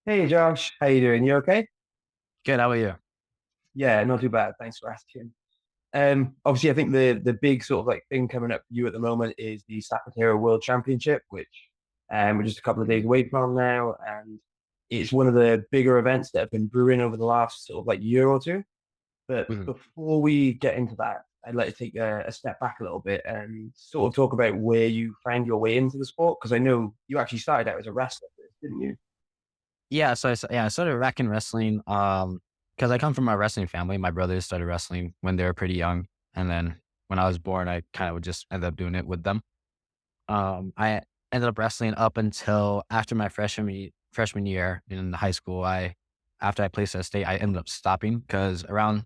Hey Josh, how you doing? You okay? Good. How about you? Yeah, not too bad. Thanks for asking. Obviously, I think the big sort of like thing coming up for you at the moment is the Sapateiro World Championship, which we're just a couple of days away from now, and it's one of the bigger events that have been brewing over the last sort of like year or two. But Mhm. before we get into that, I'd like to take a step back a little bit and sort of talk about where you found your way into the sport, because I know you actually started out as a wrestler, didn't you? Yeah. I started back in wrestling. Because I come from a wrestling family. My brothers started wrestling when they were pretty young, and then when I was born, I kind of would just end up doing it with them. I ended up wrestling up until after my freshman year in high school. After I placed at state, I ended up stopping because around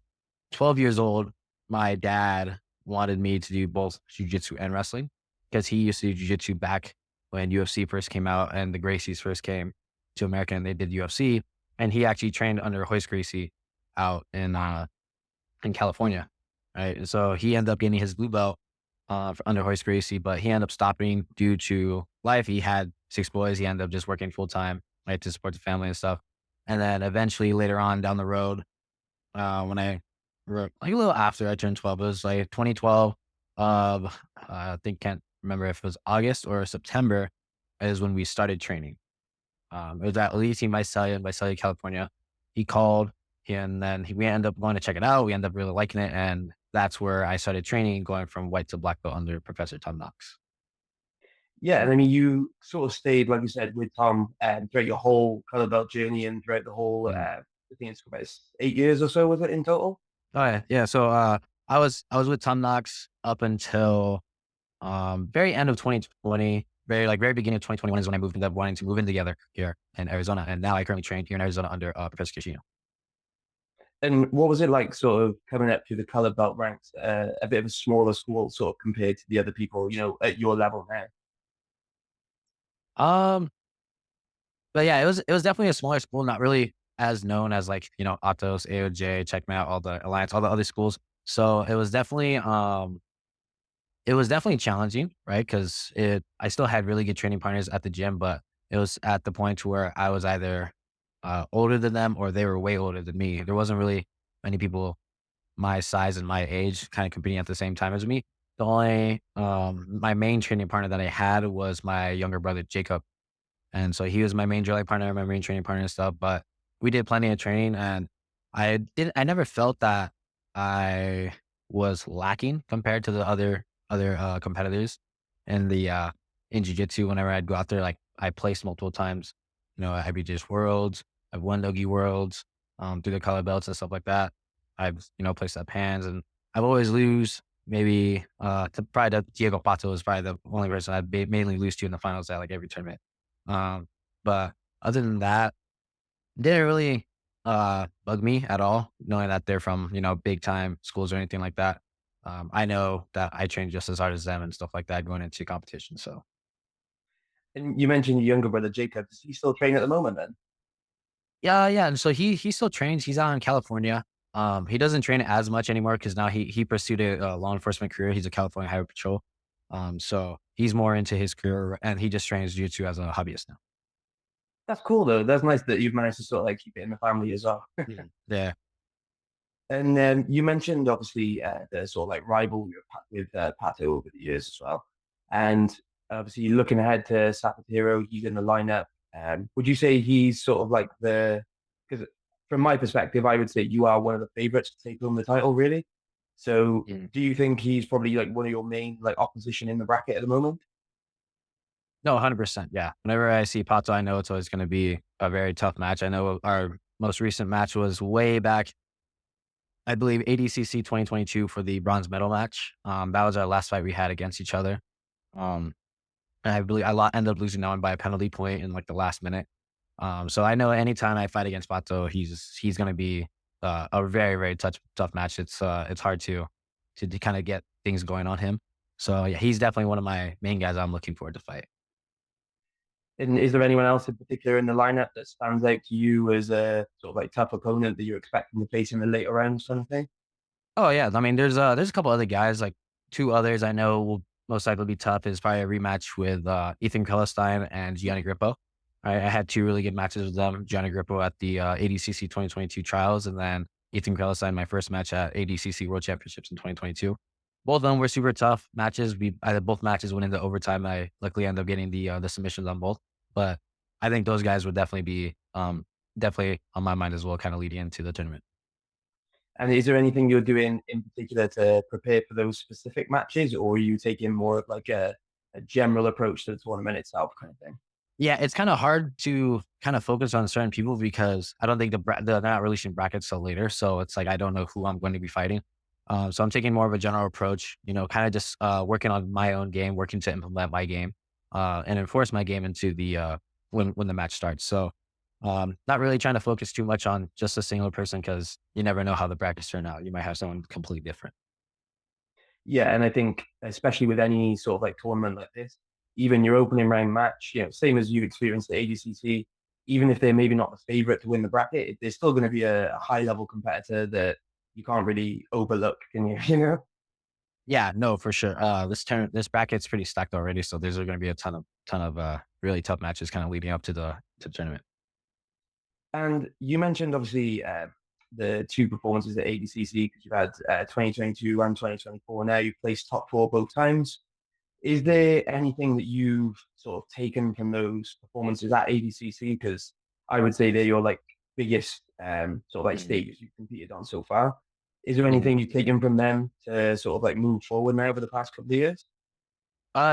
12 years old, my dad wanted me to do both jujitsu and wrestling because he used to do jujitsu back when UFC first came out and the Gracies first came to America and they did UFC. And he actually trained under Hoist Gracie out in California. Right. And so he ended up getting his blue belt under Hoist Gracie, but he ended up stopping due to life. He had six boys. He ended up just working full time, right, to support the family and stuff. And then eventually later on down the road, when like a little after I turned 12, it was like 2012. I think can't remember if it was August or September is when we started training. It was at Leeds in Visalia, California. He called and then we ended up going to check it out. We ended up really liking it. And that's where I started training, going from white to black belt under Professor Tom Knox. Yeah, and I mean, you sort of stayed, like you said, with Tom throughout your whole color belt journey and throughout the whole, Mhm. I think it's about 8 years or so, was it in total? Oh yeah. Yeah. So I was with Tom Knox up until very end of 2020, very beginning of 2021 is when I moved into wanting to move in together here in Arizona. And now I currently train here in Arizona under Professor Kishino. And what was it like, sort of coming up through the color belt ranks, a bit of a smaller school, sort of compared to the other people, at your level now? Um, but yeah, it was definitely a smaller school, not really as known as like, Atos, AOJ, Checkmate, all the Alliance, all the other schools. So it was definitely challenging, right? Because I still had really good training partners at the gym, but it was at the point to where I was either older than them or they were way older than me. There wasn't really many people my size and my age kind of competing at the same time as me. The only my main training partner that I had was my younger brother Jacob, and so he was my main drilling partner, my main training partner and stuff. But we did plenty of training, and I never felt that I was lacking compared to the other competitors in the in jiu-jitsu. Whenever I'd go out there, like I placed multiple times, I beat just worlds, I've won Nogi worlds, through the color belts and stuff like that. I've placed at pans, and I've always lose. Maybe to probably Diego Pato is probably the only person I mainly lose to in the finals at like every tournament. Um, but other than that, didn't really bug me at all, knowing that they're from, big time schools or anything like that. I know that I train just as hard as them and stuff like that going into competition. So And you mentioned your younger brother Jacob. Does he still train at the moment then? yeah, yeah. And so he still trains. He's out in California. He doesn't train as much anymore because now he pursued a law enforcement career. He's a California Highway Patrol. So he's more into his career and he just trains jiu-jitsu as a hobbyist now. That's cool though. That's nice that you've managed to sort of like keep it in the family as well. Mhm. Yeah. And you mentioned obviously the sort of like rivalry with Pato over the years as well. And obviously looking ahead to Sapateiro, he's in the lineup. Would you say he's sort of like because from my perspective, I would say you are one of the favorites to take home the title, really. So do you think he's probably like one of your main like opposition in the bracket at the moment? No, 100%. Yeah. Whenever I see Pato, I know it's always going to be a very tough match. I know our most recent match was way back, I believe ADCC 2022 for the bronze medal match. That was our last fight we had against each other. Um, and I believe ended up losing that one by a penalty point in like the last minute. So I know anytime I fight against Pato, he's going to be a very, very tough match. It's hard to kind of get things going on him. So yeah, he's definitely one of my main guys I'm looking forward to fight. And is there anyone else in particular in the lineup that stands out to you as a sort of like tough opponent that you're expecting to face in the later rounds, kind of thing? Oh yeah, I mean, there's a couple other guys, like two others I know will most likely be tough. Is probably a rematch with Ethan Palestine and Gianni Grippo. I had two really good matches with them. Johnny Grippo at the ADCC 2022 trials, and then Ethan Krellestein, my first match at ADCC World Championships in 2022. Both of them were super tough matches. I had both matches went into overtime. I luckily ended up getting the submissions on both. But I think those guys would definitely be definitely on my mind as well, kind of leading into the tournament. And is there anything you're doing in particular to prepare for those specific matches, or are you taking more of like a general approach to the tournament itself kind of thing? Yeah, it's kind of hard to kind of focus on certain people because I don't think they're not releasing brackets till later. So it's like I don't know who I'm going to be fighting. So I'm taking more of a general approach, kind of just working on my own game, working to implement my game and enforce my game into the when the match starts. So not really trying to focus too much on just a single person because you never know how the brackets turn out. You might have someone completely different. Yeah, and I think especially with any sort of like tournament like this, even your opening round match, same as you've experienced at ADCC, even if they're maybe not the favorite to win the bracket, there's still going to be a high level competitor that you can't really overlook, can you? Yeah, no, for sure. This bracket's pretty stacked already, so there's going to be a ton of really tough matches kind of leading up to the tournament. And you mentioned obviously the two performances at ADCC because you've had 2022 and 2024. Now you've placed top four both times. Is there anything that you've sort of taken from those performances at ADCC? Because I would say they're your like biggest sort of like Mhm, stages you've competed on so far. Is there mhm. anything you've taken from them to sort of like move forward now over the past couple of years?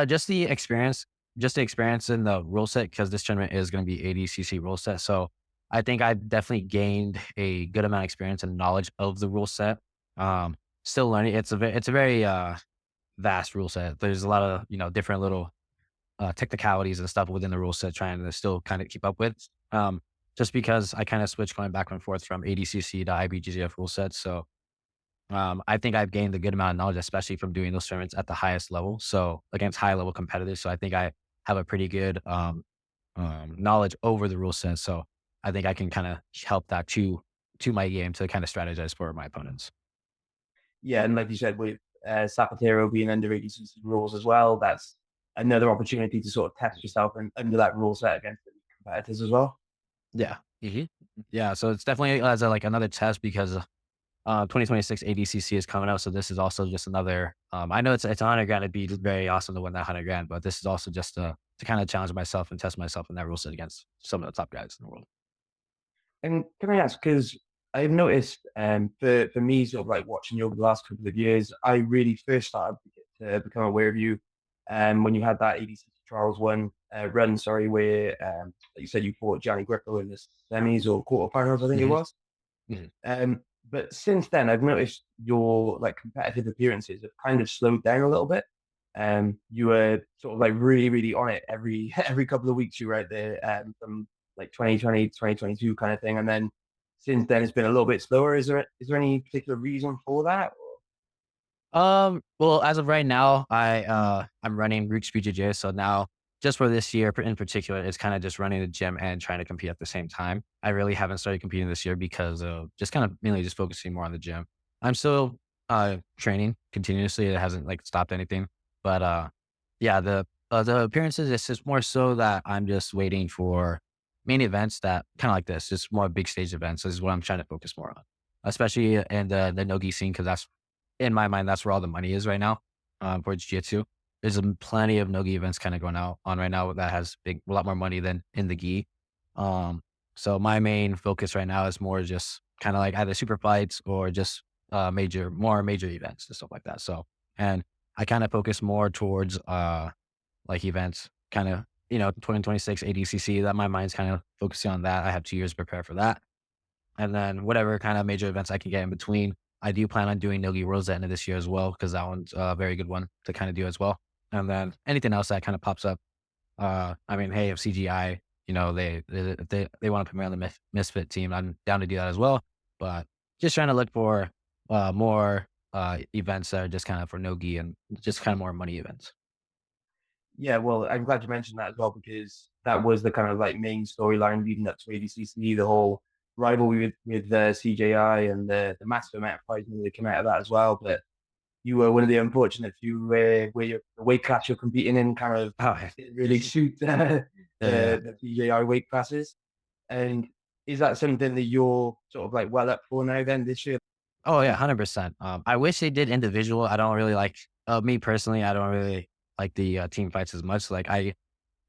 Just the experience in the rule set because this tournament is going to be ADCC rule set. So I think I've definitely gained a good amount of experience and knowledge of the rule set. Um, Still learning. It's a very vast rule set. There's a lot of different little technicalities and stuff within the rule set, trying to still kind of keep up with. Um, just because I kind of switched going back and forth from ADCC to IBJJF rule sets, so I think I've gained a good amount of knowledge, especially from doing those tournaments at the highest level. So against high level competitors. So I think I have a pretty good knowledge over the rule set. So I think I can kind of help that to my game to kind of strategize for my opponents. Yeah, and like you said, with Sapateiro being under ADCC rules as well, that's another opportunity to sort of test yourself under that rule set against the competitors as well. Yeah. Yeah. So it's definitely as like another test because 2026 ADCC is coming out, so this is also just another. I know it's 100 grand. It'd be very awesome to win that 100 grand, but this is also just to kind of challenge myself and test myself in that rule set against some of the top guys in the world. And can I ask, because I've noticed for me, sort of like watching you over the last couple of years, I really first started to become aware of you when you had that ADCC Trials run, sorry, where like you said you fought Johnny Grippo in the semis or quarterfinals, I think it Hmm. was. Um, but since then, I've noticed your like competitive appearances have kind of slowed down a little bit. You were sort of like really, really on it every every couple of weeks. You were out there from like 2020, 2022 kind of thing, and then since then it's been a little bit slower. Is there any particular reason for that? Well, as of right now, I'm running Roots BJJ. So now, just for this year in particular, it's kind of just running the gym and trying to compete at the same time. I really haven't started competing this year because of just kind of mainly just focusing more on the gym. I'm still training continuously. It hasn't like stopped anything, but yeah, the appearances. It's just more so that I'm just waiting for main events that kind of like this, just more big stage events. This is what I'm trying to focus more on, especially in the nogi scene because that's in my mind, that's where all the money is right now, for jiu-jitsu. There's plenty of nogi events kinda going out on right now that has a lot more money than in the gi. Um, so my main focus right now is more just kinda like either super fights or just, more major events and stuff like that. So and I kinda focus more towards, like events, kinda, 2026 ADCC, that my mind's kind of focusing on that. I have 2 years to prepare for that. And then whatever kind of major events I can get in between. I do plan on doing Nogi Worlds at the end of this year as well, because that one's a very good one to kind of do as well. And then anything else that kind of pops up. I mean, hey, if CGI, they want to put me on the Misfit team, I'm down to do that as well. But just trying to look for more events that are just kind of for Nogi and just kind of more money events. Yeah, well, I'm glad you mentioned that as well because that was the kind of like main storyline leading up to ADCC, the whole rivalry with CJI and the massive amount of prize money that came out of that as well. But you were one of the unfortunate few where the weight class you're competing in kind of Oh, yeah. didn't really suit Yeah, yeah. the PJI weight classes. And is that something that you're sort of like well up for now then this year? Oh yeah, 100%. I wish they did individual. I don't really like, me personally, I don't really like the team fights as much. Like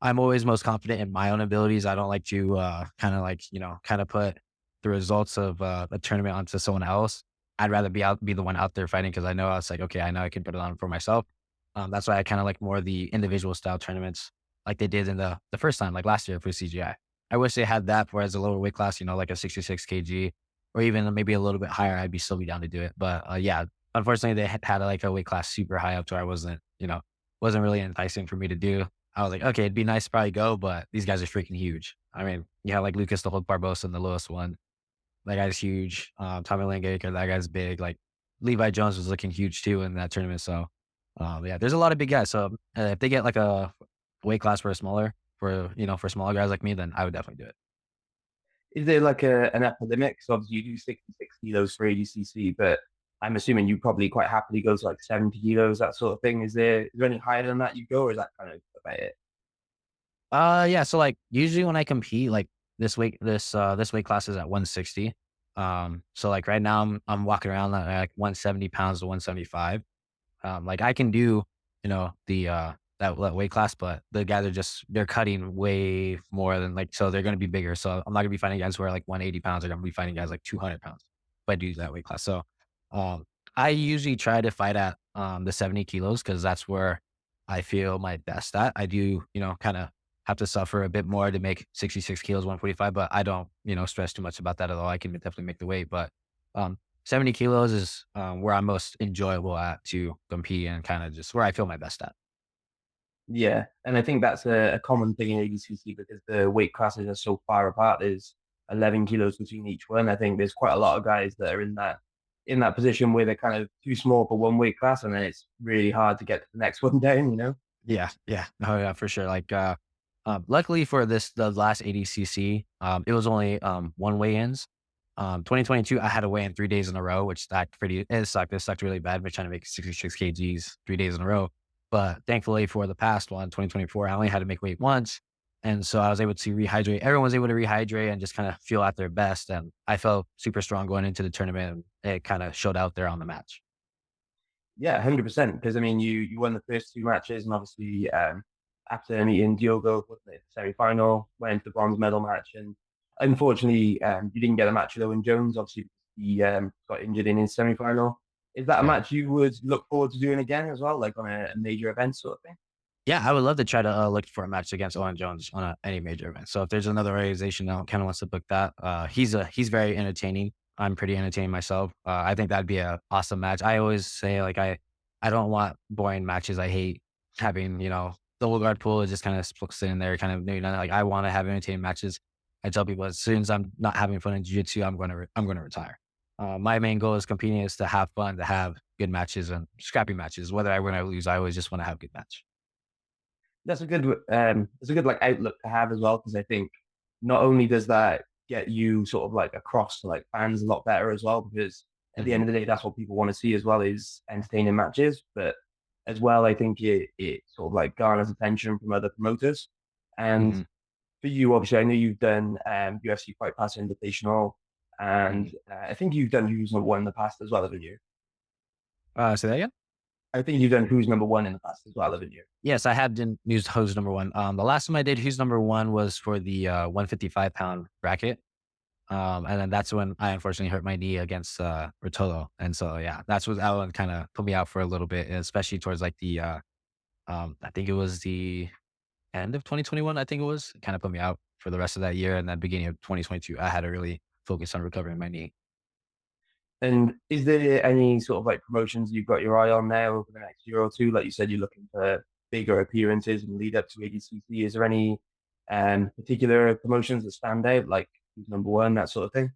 I'm always most confident in my own abilities. I don't like to kind of like, kind of put the results of a tournament onto someone else. I'd rather be the one out there fighting because I know it's like, okay, I know I can put it on for myself. That's why I kind of like more of the individual style tournaments like they did in the first time, like last year for CGI. I wish they had that for as a lower weight class, like a 66 kg or even maybe a little bit higher. I'd be still be down to do it. But yeah, unfortunately they had like a weight class super high up to where I wasn't really enticing for me to do. I was like, okay, it'd be nice to probably go, but these guys are freaking huge. I mean, you have like Lucas the Hulk Barbosa in the lowest one. That guy's huge. Tommy Langaker, that guy's big. Like Levi Jones was looking huge too in that tournament. So yeah, there's a lot of big guys. So if they get like a weight class for smaller guys like me, then I would definitely do it. Is there like an upper limit? Because obviously you do 66 kilos for ADCC, but I'm assuming you probably quite happily go to like 70 kilos, that sort of thing. Is there any higher than that you go, or is that kind of about it? Yeah. So like usually when I compete, like this weight class is at 160. So like right now I'm walking around at like 170 pounds to 175. Like I can do, that weight class, but the guys they're cutting way more than like, so they're going to be bigger. So I'm not going to be fighting guys who are like 180 pounds. They're going to be fighting guys like 200 pounds if I do that weight class. So, I usually try to fight at, the 70 kilos because that's where I feel my best at. I do, kind of have to suffer a bit more to make 66 kilos, 145, but I don't, stress too much about that at all. I can definitely make the weight, but, um, 70 kilos is where I'm most enjoyable at to compete and kind of just where I feel my best at. Yeah, and I think that's a common thing in ADCC because the weight classes are so far apart. There's 11 kilos between each one. I think there's quite a lot of guys that are in that position where they're kind of too small for one weight class, and then it's really hard to get to the next one down. Yeah, yeah. Oh, yeah, for sure. Like, luckily for the last ADCC, it was only one weigh-ins. 2022, I had to weigh in 3 days in a row, which it sucked. It sucked really bad. We're trying to make 66 kgs 3 days in a row. But thankfully for the past one, 2024, I only had to make weight once. And so I was able to rehydrate. Everyone was able to rehydrate and just kind of feel at their best. And I felt super strong going into the tournament. And it kind of showed out there on the match. Yeah, 100%. Because I mean, you won the first two matches, and obviously after meeting Diogo, wasn't it, semi-final, went into the bronze medal match, and unfortunately, you didn't get a match with Owen Jones. Obviously, he got injured in his semi-final. Is that a Yeah. match you would look forward to doing again as well, like on a major event sort of thing? Yeah, I would love to try to look for a match against Owen Jones on any major event. So if there's another organization that kind of wants to book that, he's very entertaining. I'm pretty entertaining myself. I think that'd be a awesome match. I always say like I don't want boring matches. I hate having the whole guard pool is just kind of sitting there, kind of doing nothing. Like I want to have entertaining matches. I tell people as soon as I'm not having fun in jiu-jitsu, I'm gonna retire. My main goal is competing is to have fun, to have good matches and scrappy matches. Whether I win or lose, I always just want to have good match. That's a good like outlook to have as well, because I think not only does that get you sort of like across to like fans a lot better as well, because at the end Hmm. of the day, that's what people want to see as well is entertaining matches. But as well, I think it sort of like garners attention from other promoters. And Hmm. for you, obviously, I know you've done UFC Fight Pass Invitational, and Hmm. I think you've done Who's Number One in the past as well, haven't you? Say that again. I think you've done Who's Number One in the past as well, haven't you? Yes, I have done used Who's Number One. The last time I did Who's Number One was for the 155-pound bracket. And then that's when I unfortunately hurt my knee against Rotolo. And so yeah, that one kind of put me out for a little bit, and especially towards like the I think it was the end of 2021, I think it was, kind of put me out for the rest of that year. And then beginning of 2022, I had to really focus on recovering my knee. And is there any sort of like promotions you've got your eye on now over the next year or two? Like you said, you're looking for bigger appearances and lead up to ADCC. Is there any particular promotions that stand out, like who's number one, that sort of thing?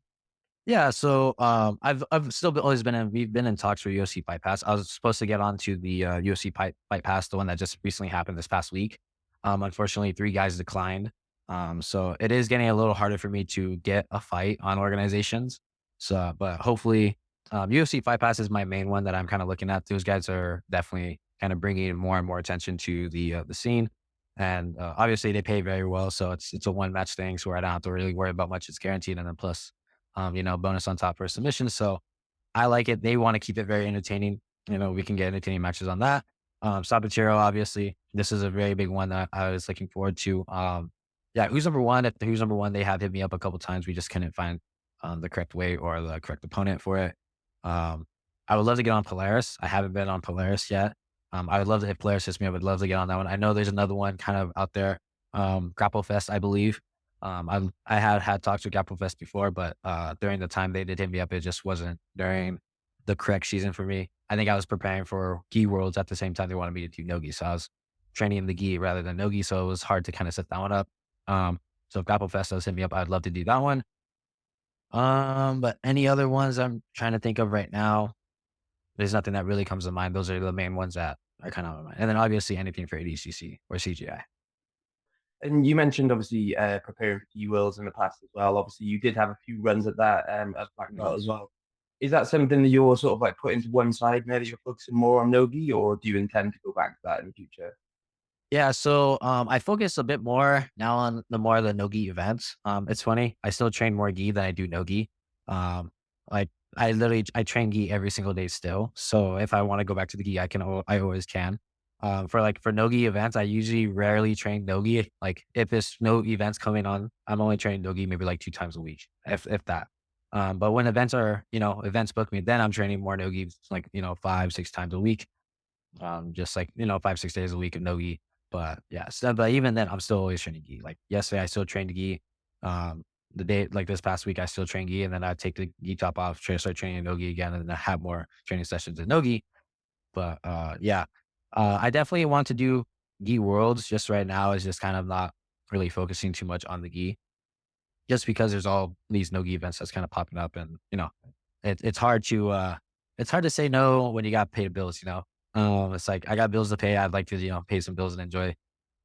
Yeah, so I've still always been we've been in talks for UFC Fight Pass. I was supposed to get onto the UFC Fight Pass, the one that just recently happened this past week. Unfortunately, three guys declined. So it is getting a little harder for me to get a fight on organizations. So, but hopefully UFC Fight Pass is my main one that I'm kind of looking at. Those guys are definitely kind of bringing more and more attention to the scene, and obviously they pay very well. So it's a one match thing, so I don't have to really worry about much. It's guaranteed, and then plus, bonus on top for submission. So I like it. They want to keep it very entertaining. We can get entertaining matches on that. Sapateiro, obviously, this is a very big one that I was looking forward to. Yeah, who's number one? At the who's number one, they have hit me up a couple times. We just couldn't find the correct way or the correct opponent for it. Um, I would love to get on Polaris. I haven't been on Polaris yet. I would love to, if Polaris hits me, I would love to get on that one. I know there's another one kind of out there, Grapple Fest, I believe. I had talked to Grapple Fest before, but during the time they did hit me up, it just wasn't during the correct season for me. I think I was preparing for Gi Worlds at the same time they wanted me to do Nogi, so I was training in the Gi rather than Nogi, so it was hard to kind of set that one up. So if Grapple Fest does hit me up, I'd love to do that one. But any other ones I'm trying to think of right now, there's nothing that really comes to mind. Those are the main ones that are kind of on my mind. And then obviously anything for ADCC or CGI. And you mentioned obviously preparing for Worlds in the past as well. Obviously, you did have a few runs at that as black belt as well. Is that something that you're sort of like putting to one side now that you're focusing more on Nogi, or do you intend to go back to that in the future? Yeah, so I focus a bit more now on the more of the no-gi events. It's funny, I still train more gi than I do no-gi. Like I train gi every single day still. So if I want to go back to the gi, I always can. For no-gi events, I usually rarely train no-gi. Like if there's no events coming on, I'm only training no-gi maybe like 2 times a week, if that. But when events book me, then I'm training more no-gi, like 5, 6 times a week. Just like 5, 6 days a week of no-gi. But yeah, but even then, I'm still always training gi. Like yesterday, I still trained gi. The day like this past week, I still train gi, and then I take the gi top off, start training no gi again, and then I have more training sessions in no gi. But yeah, I definitely want to do gi worlds. Just right now is just kind of not really focusing too much on the gi, just because there's all these no gi events that's kind of popping up, and it's hard to say no when you got paid bills. It's like I got bills to pay. I'd like to pay some bills and enjoy,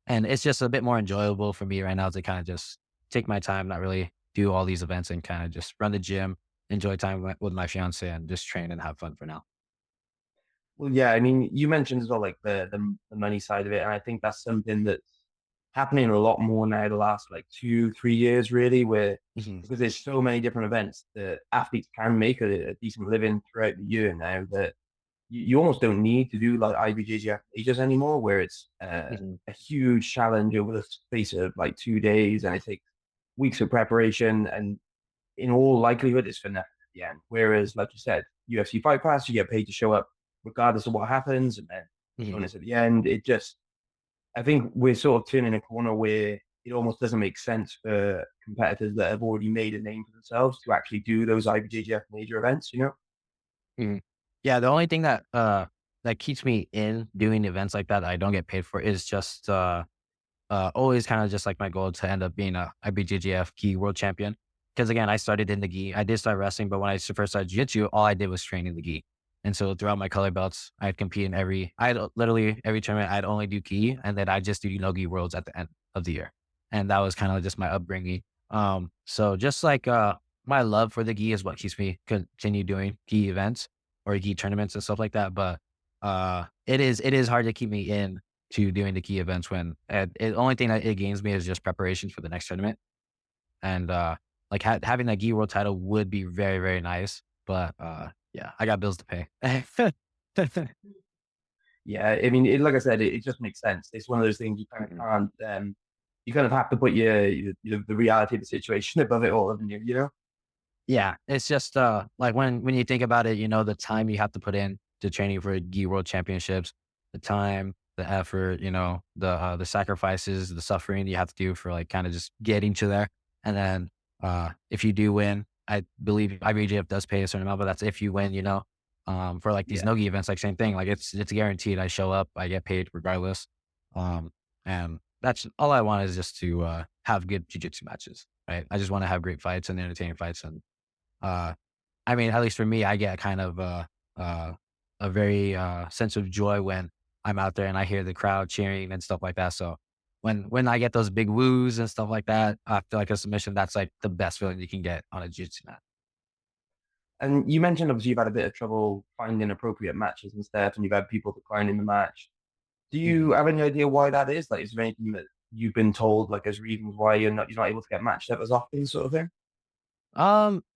and it's just a bit more enjoyable for me right now to kind of just take my time, not really do all these events, and kind of just run the gym, enjoy time with my fiance, and just train and have fun for now. Well, yeah, I mean, you mentioned as well like the money side of it, and I think that's something that's happening a lot more now the last like 2, 3 years, really, where Mhm. because there's so many different events that athletes can make a decent living throughout the year now that you almost don't need to do like IBJJF majors anymore, where it's Mhm. a huge challenge over the space of like 2 days, and it takes weeks of preparation, and in all likelihood, it's for nothing at the end. Whereas, like you said, UFC Fight Pass, you get paid to show up regardless of what happens, and then Mhm. bonus at the end. I think we're sort of turning a corner where it almost doesn't make sense for competitors that have already made a name for themselves to actually do those IBJJF major events. Mhm. Yeah, the only thing that keeps me in doing events like that I don't get paid for is just always kind of just like my goal to end up being a IBJJF gi world champion. Because again, I started in the gi. I did start wrestling, but when I first started jiu-jitsu, all I did was train in the gi. And so throughout my color belts, I'd compete in I'd literally every tournament, I'd only do gi, and then I'd just do no gi worlds at the end of the year. And that was kind of just my upbringing. So just like my love for the gi is what keeps me continue doing gi events or gi tournaments and stuff like that. But it is hard to keep me in to doing the key events when the only thing that it gains me is just preparation for the next tournament. And like having that gi world title would be very, very nice. But yeah, I got bills to pay. Yeah, I mean, like I said, it just makes sense. It's one of those things you kind of Mhm. can't. You kind of have to put the reality of the situation above it all, haven't you? Yeah, it's just like when you think about it, the time you have to put in to training for gi world championships, the time, the effort, the sacrifices, the suffering you have to do for like kind of just getting to there. And then if you do win, I believe IBJF does pay a certain amount, but that's if you win, for like these Yeah. nogi events, like same thing. Like it's guaranteed. I show up, I get paid regardless. Um, and that's all I want is just to have good jiu-jitsu matches. Right. I just want to have great fights and entertaining fights. And uh, I mean, at least for me, I get kind of uh, a very sense of joy when I'm out there and I hear the crowd cheering and stuff like that. So when I get those big woos and stuff like that after like a submission, that's like the best feeling you can get on a jiu-jitsu mat. And you mentioned obviously you've had a bit of trouble finding appropriate matches and stuff, and you've had people declining the match. Do you Mhm. have any idea why that is? Like, is there anything that you've been told, like, as reasons why you're not able to get matched up as often, sort of thing?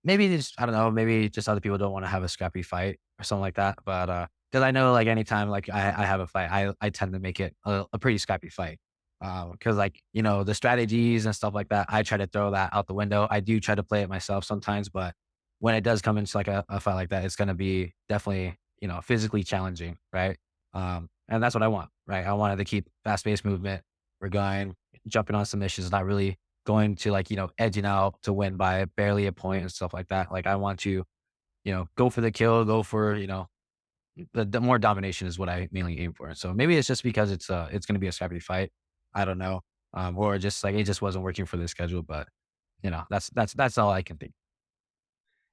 Maybe just I don't know, maybe just other people don't want to have a scrappy fight or something like that. But because I know like anytime like I have a fight, I tend to make it a pretty scrappy fight. Because like the strategies and stuff like that, I try to throw that out the window. I do try to play it myself sometimes, but when it does come into like a fight like that, it's gonna be definitely physically challenging, right? And that's what I want, right? I wanted to keep fast paced movement. We're going jumping on submissions, not really going to like, edging out to win by barely a point and stuff like that. Like I want to, go for the kill, go for, the more domination is what I mainly aim for. So maybe it's just because it's going to be a scrappy fight. I don't know. Or just like, it just wasn't working for the schedule, but that's all I can think.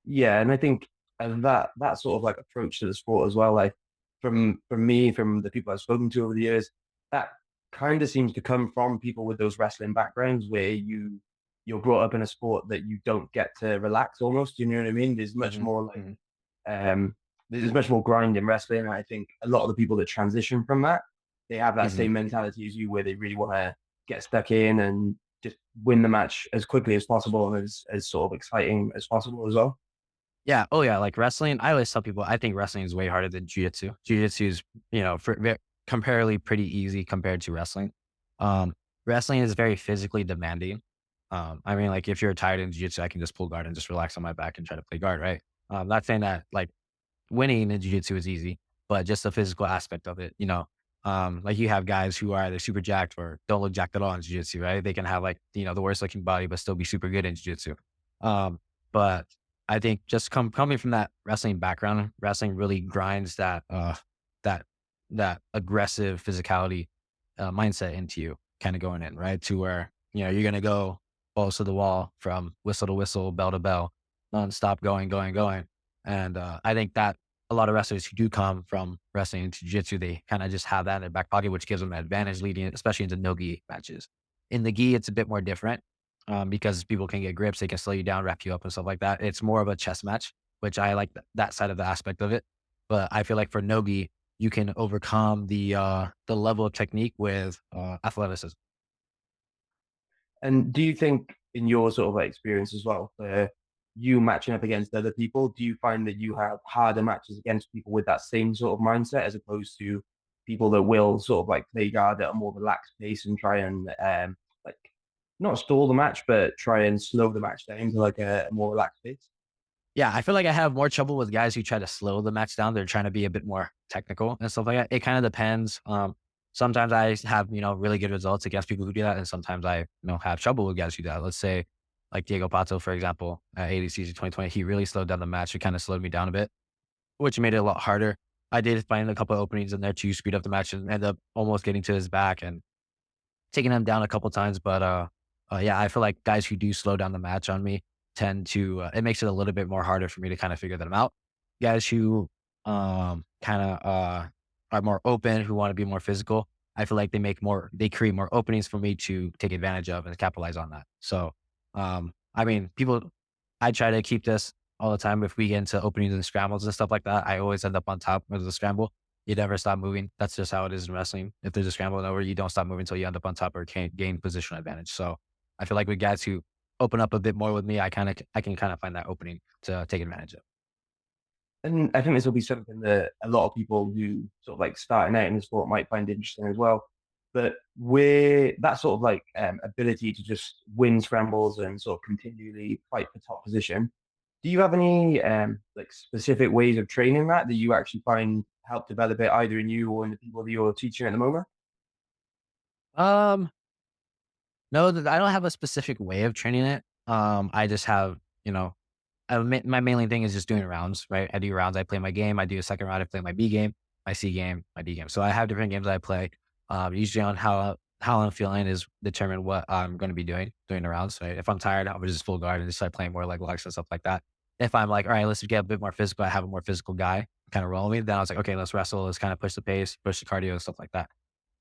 Yeah, and I think that sort of like approach to the sport as well, like from me, from the people I've spoken to over the years, that kind of seems to come from people with those wrestling backgrounds where you're brought up in a sport that you don't get to relax almost. You know what I mean? Hmm. Hmm. Um there's much more grind in wrestling. And I think a lot of the people that transition from that, they have that Hmm. same mentality as you where they really want to get stuck in and just win the match as quickly as possible and as sort of exciting as possible as well. Yeah. Oh yeah. Like wrestling. I always tell people, I think wrestling is way harder than jujitsu. Jujitsu is, comparatively pretty easy compared to wrestling. Um, Wrestling is very physically demanding. I mean, like if you're tired in jiu-jitsu, I can just pull guard and just relax on my back and try to play guard, right? Not saying that like winning in jiu-jitsu is easy, but just the physical aspect of it, like you have guys who are either super jacked or don't look jacked at all in jiu-jitsu, right? They can have like, the worst looking body, but still be super good in jiu-jitsu. But I think just coming from that wrestling background, wrestling really grinds that, that aggressive physicality mindset into you kind of going in, right? To where, you're going to go balls to the wall from whistle to whistle, bell to bell, nonstop going, going, going. And I think that a lot of wrestlers who do come from wrestling into jiu-jitsu, they kind of just have that in their back pocket, which gives them an advantage leading, especially into no-gi matches. In the gi, it's a bit more different because people can get grips, they can slow you down, wrap you up, and stuff like that. It's more of a chess match, which I like that side of the aspect of it. But I feel like for no-gi, you can overcome the level of technique with athleticism. And do you think, in your sort of like experience as well, you matching up against other people, do you find that you have harder matches against people with that same sort of mindset as opposed to people that will sort of like play guard at a more relaxed pace and try and like not stall the match, but try and slow the match down to like a more relaxed pace? Yeah, I feel like I have more trouble with guys who try to slow the match down. They're trying to be a bit more technical and stuff like that. It kind of depends. Sometimes I have, really good results against people who do that. And sometimes I, have trouble with guys who do that. Let's say like Diego Pato, for example, at ADCC 2020, he really slowed down the match. It kind of slowed me down a bit, which made it a lot harder. I did find a couple of openings in there to speed up the match and end up almost getting to his back and taking him down a couple times. But yeah, I feel like guys who do slow down the match on me tend to it makes it a little bit more harder for me to kind of figure them out. Guys who kind of are more open, who want to be more physical, I feel like they create more openings for me to take advantage of and capitalize on that. So I mean, I try to keep this all the time. If we get into openings and scrambles and stuff like that, I always end up on top of the scramble. You never stop moving. That's just how it is in wrestling. If there's a scramble and over, you don't stop moving until you end up on top or can't gain positional advantage. So I feel like with guys who open up a bit more with me, I can kind of find that opening to take advantage of. And I think this will be something that a lot of people who sort of like starting out in the sport might find interesting as well. But where that sort of like ability to just win scrambles and sort of continually fight for top position, do you have any like specific ways of training that you actually find help develop it either in you or in the people that you're teaching at the moment? Um, no, I don't have a specific way of training it. I just have, my mainly thing is just doing rounds, right? I do rounds. I play my game. I do a second round. I play my B game, my C game, my D game. So I have different games I play. Usually on how I'm feeling is determine what I'm going to be doing during the rounds. Right? If I'm tired, I would just full guard and just start playing more like leglocks and stuff like that. If I'm like, all right, let's get a bit more physical. I have a more physical guy kind of rolling me. Then I was like, okay, let's wrestle. Let's kind of push the pace, push the cardio and stuff like that.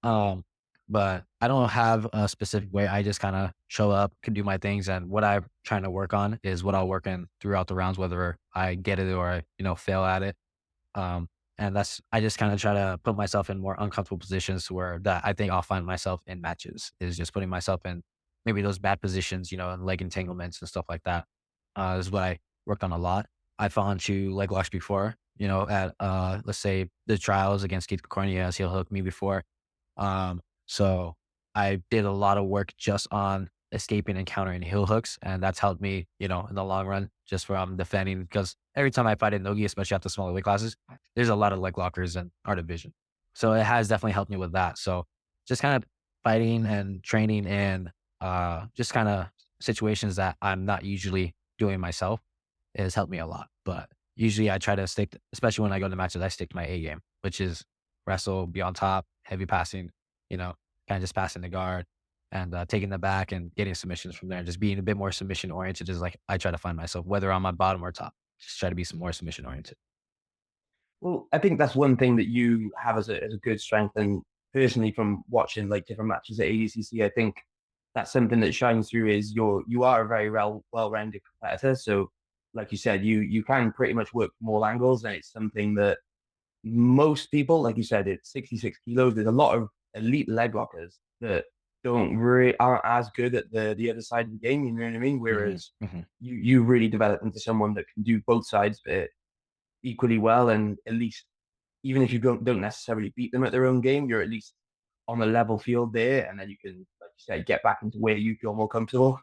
Um, but I don't have a specific way. I just kind of show up, can do my things, and what I'm trying to work on is what I'll work in throughout the rounds, whether I get it or I, fail at it. Um, and that's I just kind of try to put myself in more uncomfortable positions where that I think I'll find myself in matches is just putting myself in maybe those bad positions, and leg entanglements and stuff like that. Is what I worked on a lot. I fell into leg locks before, at let's say the trials against Keith Cornea as he'll hook me before. So I did a lot of work just on escaping and countering heel hooks, and that's helped me, in the long run, just from defending. Because every time I fight in nogi, especially at the smaller weight classes, there's a lot of leg lockers in our division. So it has definitely helped me with that. So just kind of fighting and training in just kind of situations that I'm not usually doing myself has helped me a lot. But usually I try to stick, especially when I go to matches, I stick to my A game, which is wrestle, be on top, heavy passing, kind of just passing the guard and taking the back and getting submissions from there. And just being a bit more submission oriented is like I try to find myself, whether I'm on bottom or top, just try to be some more submission oriented. Well, I think that's one thing that you have as a good strength. And personally, from watching like different matches at ADCC, I think that's something that shines through is you are a very well-rounded competitor. So, like you said, you can pretty much work from all angles, and it's something that most people, like you said, it's 66 kilos. There's a lot of elite leg lockers that don't really aren't as good at the other side of the game. You know what I mean? Hmm. Whereas Hmm. you really develop into someone that can do both sides of it equally well, and at least even if you don't necessarily beat them at their own game, you're at least on a level field there, and then you can, like you said, get back into where you feel more comfortable.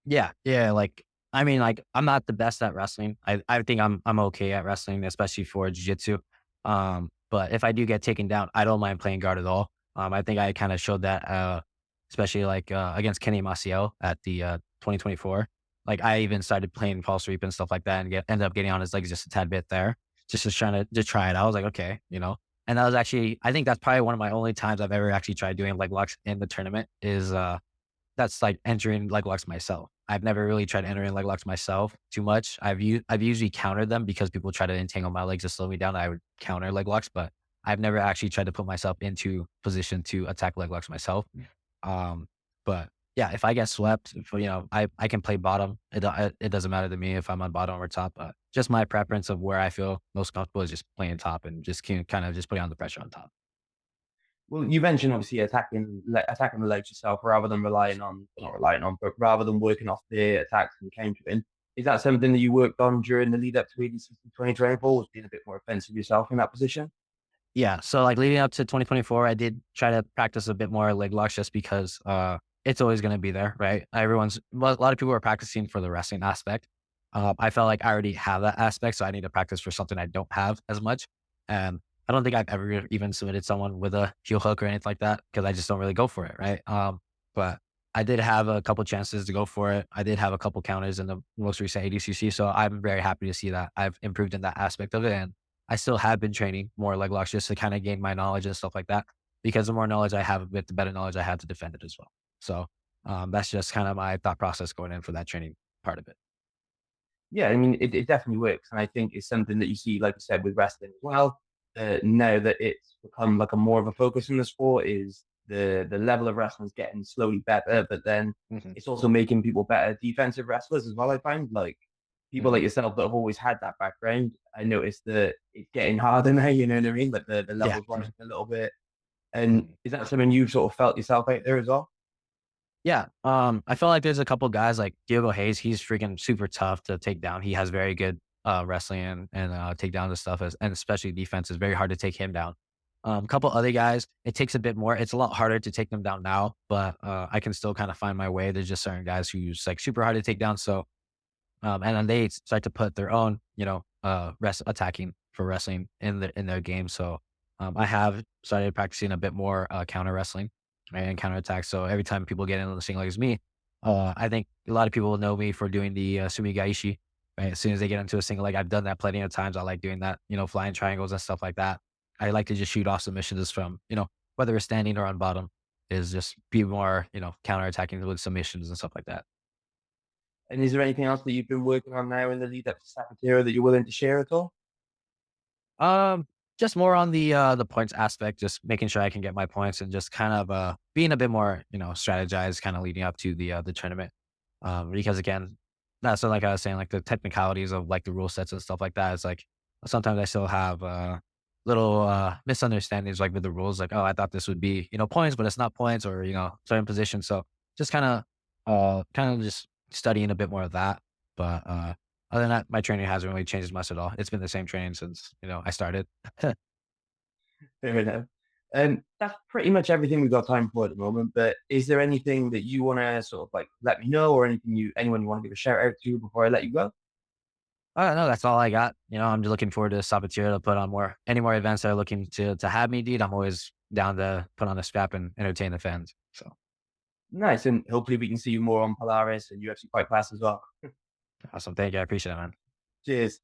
Yeah, yeah. Like, I mean, like, I'm not the best at wrestling. I think I'm okay at wrestling, especially for jiu-jitsu. But if I do get taken down, I don't mind playing guard at all. I think I kind of showed that, especially like against Kenny Maciel at the 2024. Like, I even started playing false sweep and stuff like that, and ended up getting on his legs just a tad bit there, just trying to just try it. I was like, okay, And that was actually, I think that's probably one of my only times I've ever actually tried doing leg locks in the tournament. Is that's like entering leg locks myself. I've never really tried entering leg locks myself too much. I've usually countered them because people try to entangle my legs to slow me down. I would counter leg locks, but I've never actually tried to put myself into position to attack leg locks myself. Um, but yeah, if I get swept, if, I can play bottom. It doesn't matter to me if I'm on bottom or top. But just my preference of where I feel most comfortable is just playing top and just kind of just putting on the pressure on top. Well, you mentioned obviously attacking the legs yourself rather than not relying on, but rather than working off the attacks and countering. Is that something that you worked on during the lead up to ADCC 2024? Was being a bit more offensive yourself in that position? Yeah, so, like, leading up to 2024, I did try to practice a bit more leg locks just because, it's always gonna be there, right? A lot of people are practicing for the wrestling aspect. I felt like I already have that aspect, so I need to practice for something I don't have as much, and I don't think I've ever even submitted someone with a heel hook or anything like that because I just don't really go for it, right? But I did have a couple chances to go for it. I did have a couple counters in the most recent ADCC, so I'm very happy to see that I've improved in that aspect of it, and I still have been training more leg locks just to kind of gain my knowledge and stuff like that. Because the more knowledge I have of it, the better knowledge I have to defend it as well. So that's just kind of my thought process going in for that training part of it. Yeah, I mean, it definitely works. And I think it's something that you see, like I said, with wrestling as well. Now that it's become like a more of a focus in the sport, is the level of wrestling is getting slowly better, but then Hmm. it's also making people better defensive wrestlers as well. I find like people like Hmm. yourself that have always had that background. I noticed that it's getting harder now, you know what I mean? Like the Yeah. levels rising a little bit. And Mhm. is that something you've sort of felt yourself out there as well? Yeah. I feel like there's a couple guys like Diego Hayes. He's freaking super tough to take down. He has very good wrestling and takedown and stuff, and especially defense is very hard to take him down. A couple other guys, it takes a bit more. It's a lot harder to take them down now, but I can still kind of find my way. There's just certain guys who's like super hard to take down. So and then they start to put their own, rest attacking for wrestling in their game. So I have started practicing a bit more counter wrestling, right, and counter attack. So every time people get into the same leg as me, I think a lot of people will know me for doing the sumigaishi. Right, as soon as they get into a single leg, I've done that plenty of times. I like doing that, flying triangles and stuff like that. I like to just shoot off submissions from, whether it's standing or on bottom, is just be more, counter attacking with submissions and stuff like that. And is there anything else that you've been working on now in the lead up to Sapateiro that you're willing to share at all? Just more on the points aspect, just making sure I can get my points and just kind of being a bit more, strategized kind of leading up to the tournament. Because again, that's so like I was saying, like the technicalities of like the rule sets and stuff like that. It's like sometimes I still have little misunderstandings like with the rules, like, oh, I thought this would be, points, but it's not points, or, certain positions. So just kind of just studying a bit more of that. But other than that, my training hasn't really changed much at all. It's been the same training since, I started. Fair enough. That's pretty much everything we've got time for at the moment. But is there anything that you want to sort of like let me know, or anyone you want to give a shout out to before I let you go? No, that's all I got. I'm just looking forward to Sapateiro to put on any more events that are looking to have me, dude. I'm always down to put on a strap and entertain the fans. So Nice, and hopefully we can see you more on Polaris and UFC Fight Pass as well. awesome. Thank you. I appreciate it, man. Cheers.